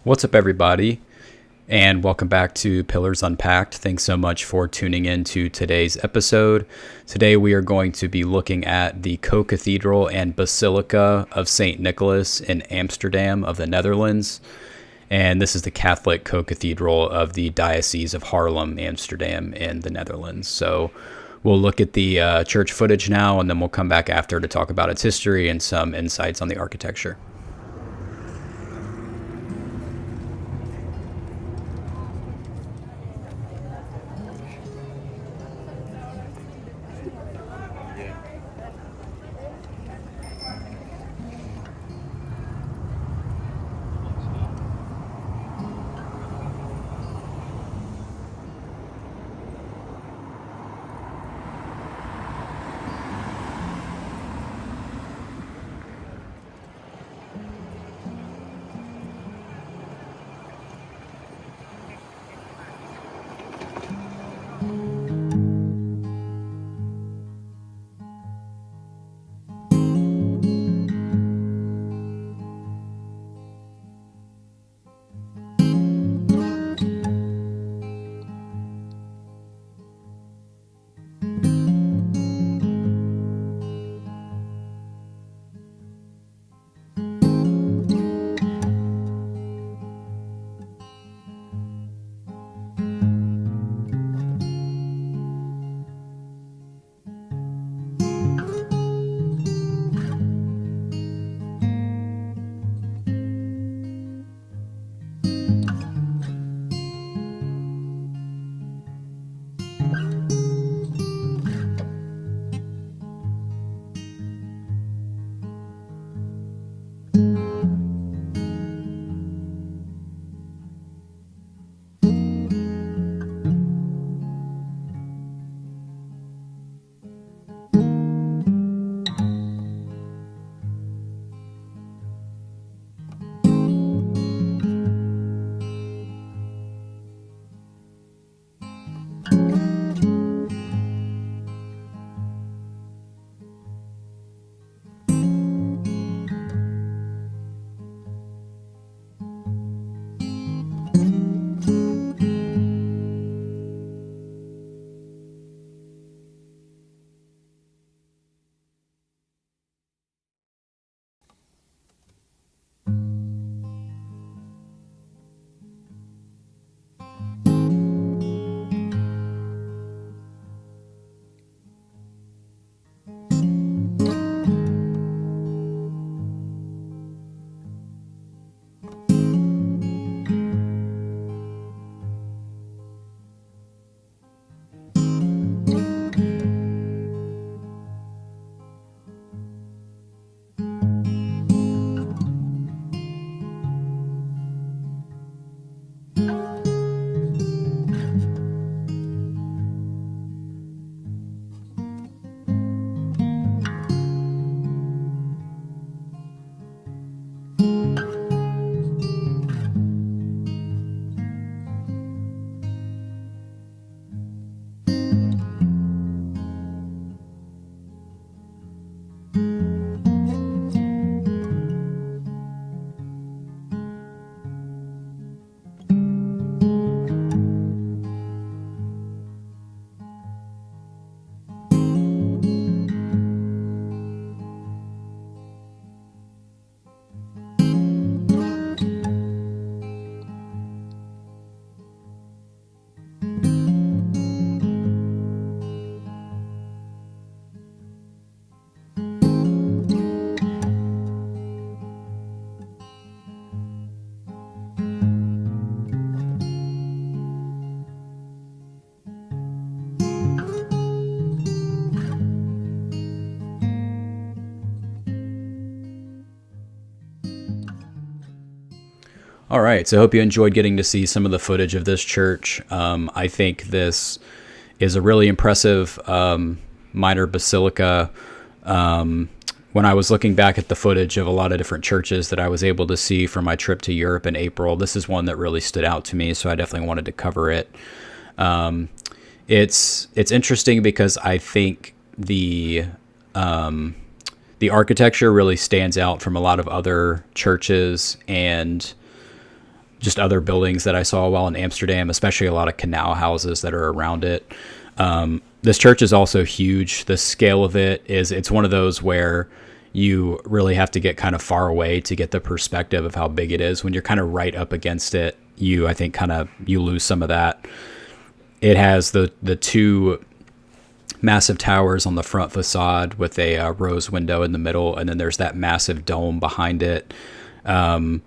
What's up, everybody, and welcome back to Pillars Unpacked. Thanks so much for tuning in to today's episode. Today, we are going to be looking at the Co-Cathedral and Basilica of St. Nicholas in Amsterdam of the Netherlands. And this is the Catholic Co-Cathedral of the Diocese of Haarlem, Amsterdam in the Netherlands. So we'll look at the church footage now, and then we'll come back after to talk about its history and some insights on the architecture. All right, so I hope you enjoyed getting to see some of the footage of this church. I think this is a really impressive minor basilica. When I was looking back at the footage of a lot of different churches that I was able to see from my trip to Europe in April, this is one that really stood out to me, so I definitely wanted to cover it. It's interesting because I think the architecture really stands out from a lot of other churches, and just other buildings that I saw while in Amsterdam, especially a lot of canal houses that are around it. This church is also huge. The scale of it's one of those where you really have to get kind of far away to get the perspective of how big it is. When you're kind of right up against it, I think you lose some of that. It has the two massive towers on the front facade with a rose window in the middle, and then there's that massive dome behind it. And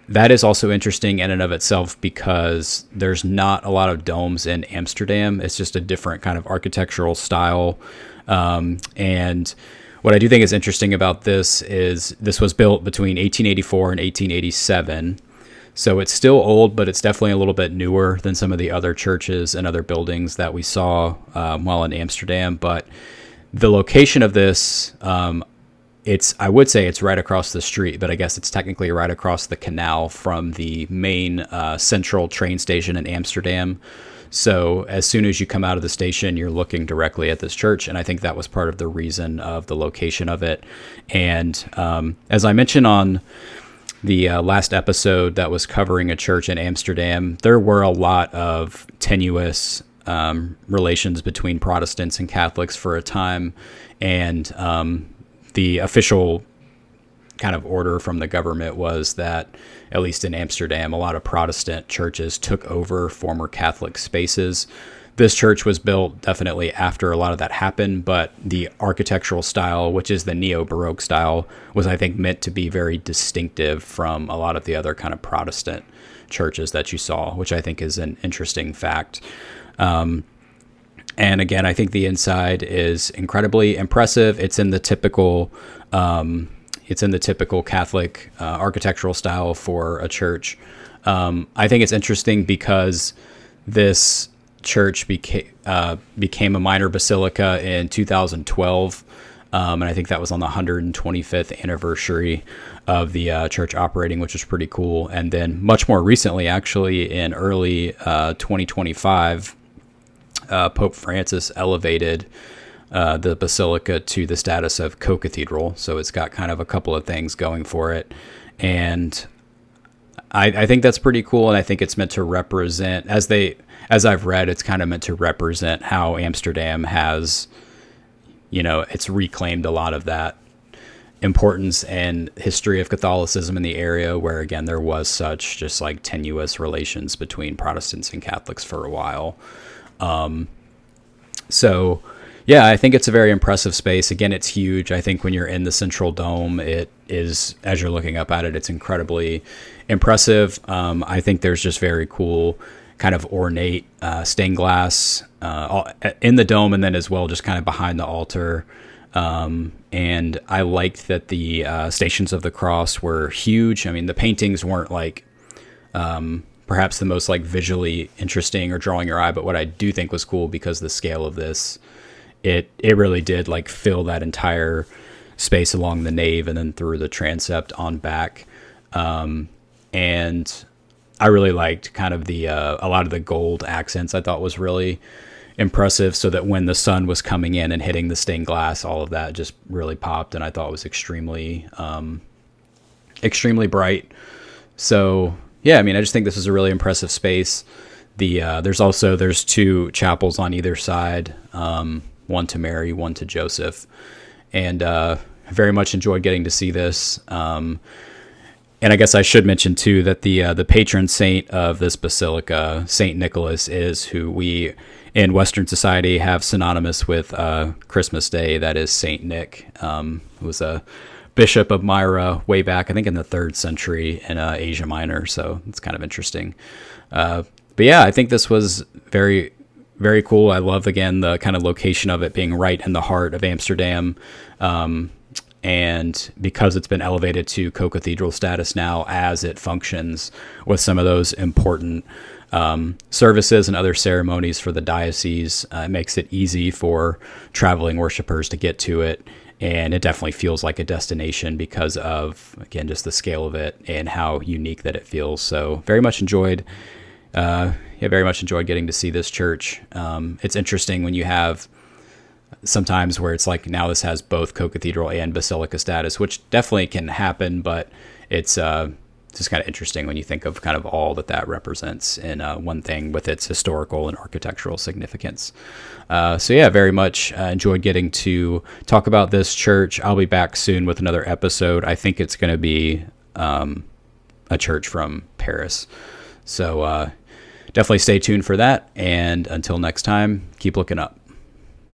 that is also interesting in and of itself because there's not a lot of domes in Amsterdam. It's just a different kind of architectural style. And what I do think is interesting about this is this was built between 1884 and 1887. So it's still old, but it's definitely a little bit newer than some of the other churches and other buildings that we saw while in Amsterdam. But the location of this, I would say it's right across the street, but I guess it's technically right across the canal from the main central train station in Amsterdam. So as soon as you come out of the station, you're looking directly at this church. And I think that was part of the reason of the location of it. And as I mentioned on the last episode that was covering a church in Amsterdam, there were a lot of tenuous relations between Protestants and Catholics for a time. And the official kind of order from the government was that, at least in Amsterdam, a lot of Protestant churches took over former Catholic spaces. This church was built definitely after a lot of that happened, but the architectural style, which is the Neo-Baroque style, was, I think, meant to be very distinctive from a lot of the other kind of Protestant churches that you saw, which I think is an interesting fact. And again, I think the inside is incredibly impressive. It's in the typical Catholic architectural style for a church. I think it's interesting because this church became a minor basilica in 2012, and I think that was on the 125th anniversary of the church operating, which was pretty cool. And then much more recently, actually, in early 2025. Pope Francis elevated the basilica to the status of Co-Cathedral. So it's got kind of a couple of things going for it. And I think that's pretty cool. And I think it's meant to represent, as I've read, it's kind of meant to represent how Amsterdam has, it's reclaimed a lot of that importance and history of Catholicism in the area, where, again, there was such just like tenuous relations between Protestants and Catholics for a while. So yeah, I think it's a very impressive space. Again, it's huge. I think when you're in the central dome, it is, as you're looking up at it, it's incredibly impressive. I think there's just very cool kind of ornate, stained glass, in the dome, and then as well, just kind of behind the altar. And I liked that the, Stations of the Cross were huge. I mean, the paintings weren't like, perhaps the most like visually interesting or drawing your eye, but what I do think was cool, because the scale of this, it really did like fill that entire space along the nave and then through the transept on back. And I really liked kind of the a lot of the gold accents. I thought was really impressive, so that when the sun was coming in and hitting the stained glass, all of that just really popped, and I thought it was extremely bright. So yeah, I mean, I just think this is a really impressive space. There's two chapels on either side, one to Mary, one to Joseph, and I very much enjoyed getting to see this. And I guess I should mention too that the patron saint of this basilica, Saint Nicholas, is who we in Western society have synonymous with Christmas Day. That is Saint Nick, who was a bishop of Myra way back, I think, in the 3rd century in Asia Minor. So it's kind of interesting. But yeah, I think this was very, very cool. I love, again, the kind of location of it being right in the heart of Amsterdam. And because it's been elevated to co-cathedral status now, as it functions with some of those important services and other ceremonies for the diocese, it makes it easy for traveling worshipers to get to it. And it definitely feels like a destination because of, again, just the scale of it and how unique that it feels. So very much enjoyed getting to see this church. It's interesting when you have sometimes where it's like, now this has both co-cathedral and basilica status, which definitely can happen, but it's just kind of interesting when you think of kind of all that represents in one thing with its historical and architectural significance. So yeah, very much enjoyed getting to talk about this church. I'll be back soon with another episode. I think it's going to be a church from Paris. So definitely stay tuned for that. And until next time, keep looking up.